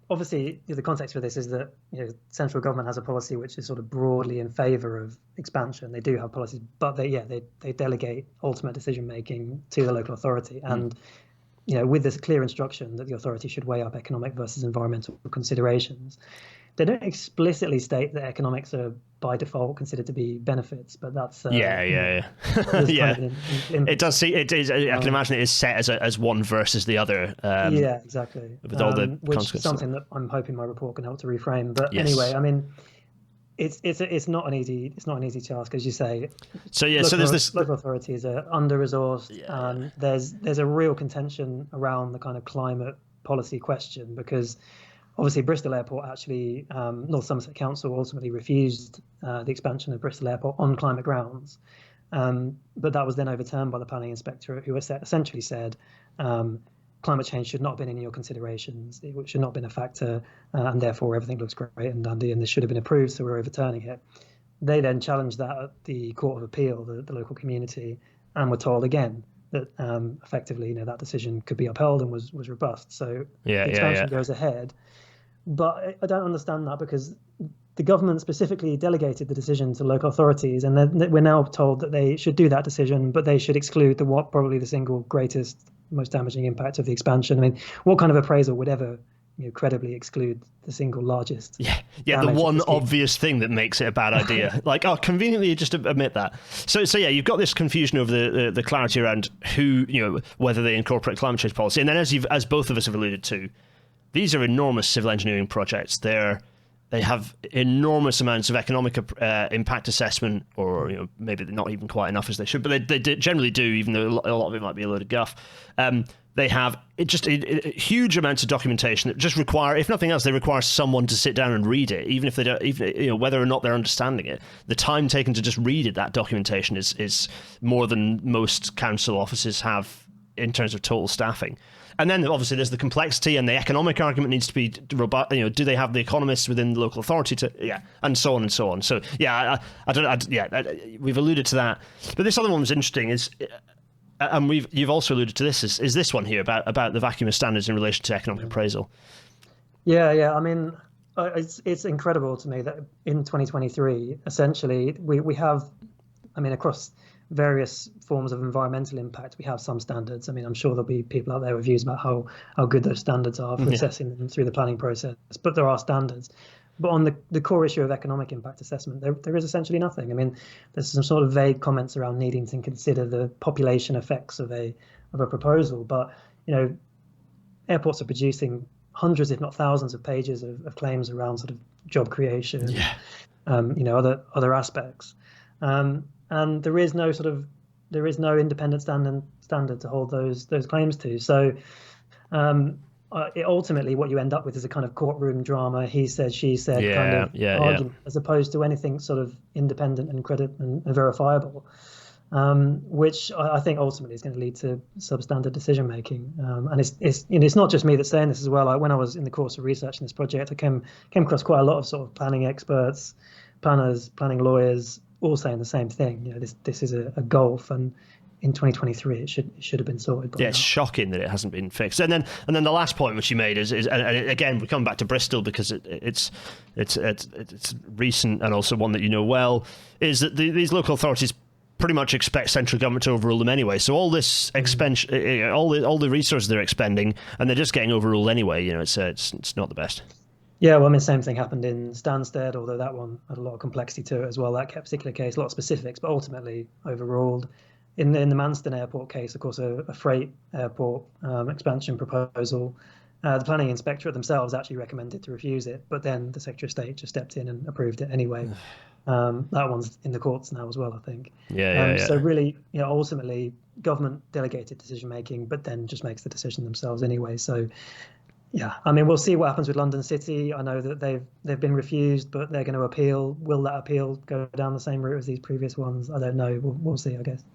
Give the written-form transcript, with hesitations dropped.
obviously, the context for this is that central government has a policy which is sort of broadly in favour of expansion. They do have policies, but they delegate ultimate decision making to the local authority, and with this clear instruction that the authority should weigh up economic versus environmental considerations. They don't explicitly state that economics are by default considered to be benefits, but that's yeah. Kind of it does see it is. I can imagine it is set as one versus the other. Yeah, exactly. With all the which is something that I'm hoping my report can help to reframe. But yes. Anyway, I mean, it's not an easy task, as you say. So there's this local authorities are under resourced, and there's a real contention around the kind of climate policy question, because obviously Bristol Airport actually North Somerset Council ultimately refused the expansion of Bristol Airport on climate grounds, but that was then overturned by the planning inspectorate, who essentially said climate change should not have been in your considerations. It should not have been a factor, and therefore everything looks great and dandy, and this should have been approved, so we're overturning it. They then challenged that at the Court of Appeal, the local community, and were told again that effectively, that decision could be upheld and was robust. So the expansion goes ahead. But I don't understand that, because the government specifically delegated the decision to local authorities, and we're now told that they should do that decision, but they should exclude probably the single greatest, most damaging impact of the expansion. I mean, what kind of appraisal would ever credibly exclude the single largest? The one obvious thing that makes it a bad idea. Conveniently you just admit that. So you've got this confusion over the clarity around who, whether they incorporate climate change policy, and then as both of us have alluded to, these are enormous civil engineering projects. They have enormous amounts of economic impact assessment, or maybe they're not even quite enough as they should, but they generally do, even though a lot of it might be a load of guff. They have huge amounts of documentation that just require, if nothing else, they require someone to sit down and read it, even if they don't, even whether or not they're understanding it. The time taken to just read that documentation is more than most council offices have in terms of total staffing. And then obviously there's the complexity, and the economic argument needs to be robust. Do they have the economists within the local authority and so on and so on. So we've alluded to that. But this other one was interesting, and you've also alluded to this, is this one here about the vacuum of standards in relation to economic appraisal. Yeah. I mean, it's incredible to me that in 2023, essentially, we have, across various forms of environmental impact, we have some standards. I mean, I'm sure there'll be people out there with views about how good those standards are for assessing them through the planning process, but there are standards. But on the core issue of economic impact assessment, there is essentially nothing. I mean, there's some sort of vague comments around needing to consider the population effects of a proposal, but airports are producing hundreds, if not thousands, of pages of claims around sort of job creation, other aspects. And there is no independent standard to hold those claims to. So ultimately, what you end up with is a kind of courtroom drama, he said, she said argument, as opposed to anything sort of independent and credible and verifiable, which I think ultimately is going to lead to substandard decision making. And it's not just me that's saying this as well. When I was in the course of researching this project, I came across quite a lot of sort of planning experts, planners, planning lawyers, all saying the same thing. This is a gulf, and in 2023 it should have been sorted by now. It's shocking that it hasn't been fixed. And then the last point which you made is and again we come back to Bristol because it's recent and also one that well, is that these local authorities pretty much expect central government to overrule them anyway. So all this expense, all the resources they're expending, and they're just getting overruled anyway. It's not the best. Yeah, well, same thing happened in Stansted, although that one had a lot of complexity to it as well. That particular case, a lot of specifics, but ultimately overruled. In the Manston Airport case, of course, a freight airport expansion proposal, the planning inspectorate themselves actually recommended to refuse it, but then the Secretary of State just stepped in and approved it anyway. That one's in the courts now as well, I think. So really, ultimately, government delegated decision making, but then just makes the decision themselves anyway. So. Yeah, we'll see what happens with London City. I know that they've been refused, but they're going to appeal. Will that appeal go down the same route as these previous ones? I don't know. We'll see, I guess.